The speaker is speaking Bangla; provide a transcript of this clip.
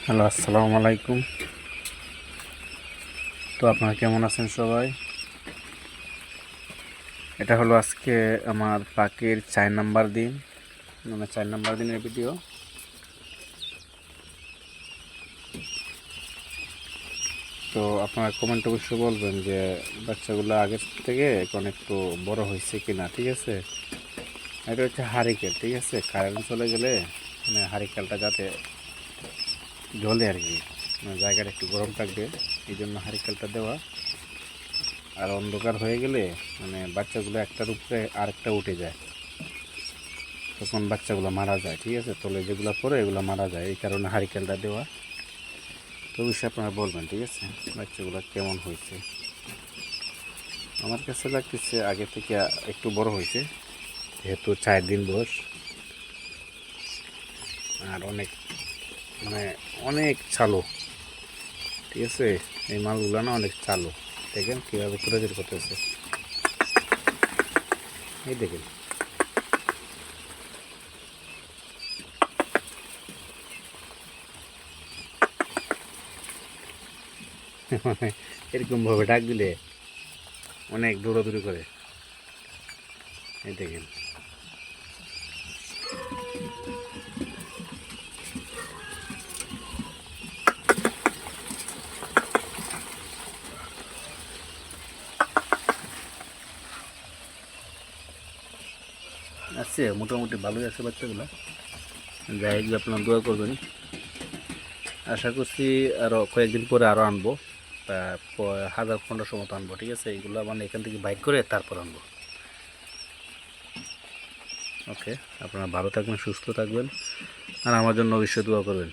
হ্যালো, আসসালামু আলাইকুম। তো আপনারা কেমন আছেন সবাই? এটা হলো আজকে আমার পাখির 4 নাম্বার দিন, মানে 4 নাম্বার দিনের ভিডিও। তো আপনারা কমেন্ট অবশ্যই বলবেন যে বাচ্চাগুলো আগের থেকে এখন একটু বড় হয়েছে কিনা। ঠিক আছে, এটা হচ্ছে হারিকেল। ঠিক আছে, কারেন্ট চলে গেলে মানে হারিকেলটা যাতে জ্বলে আর কি, মানে জায়গাটা একটু গরম থাকবে, এই জন্য হারিকেলটা দেওয়া। আর অন্ধকার হয়ে গেলে মানে বাচ্চাগুলো একটার উপরে আরেকটা উঠে যায়, তখন বাচ্চাগুলো মারা যায়। ঠিক আছে, তলে যেগুলো পড়ে এগুলো মারা যায়, এই কারণে হারিকেনটা দেওয়া। তো অবশ্যই আপনারা বলবেন। ঠিক আছে, বাচ্চাগুলো কেমন হয়েছে। আমার কাছে লাগতেছে আগে থেকে একটু বড় হয়েছে, যেহেতু 4 দিন বয়স। আর অনেক মানে অনেক চালু। ঠিক আছে, এই মালগুলো না অনেক চালু। দেখেন কীভাবে ছোটাছুটি করতেছে, এই দেখেন। মানে এরকমভাবে ডাক দিলে অনেক দৌড়াদৌড়ি করে, এই দেখেন। আছে মোটামুটি ভালোই আছে বাচ্চাগুলো। যাই হোক, আপনারা দোয়া করবেন। আশা করছি আরও কয়েকদিন পরে আরও আনবো, 1000-1500 মতো আনবো। ঠিক আছে, এইগুলো মানে এখান থেকে বাইক করে তারপর আনবো। ওকে, আপনারা ভালো থাকবেন, সুস্থ থাকবেন, আর আমার জন্য অবশ্যই দোয়া করবেন।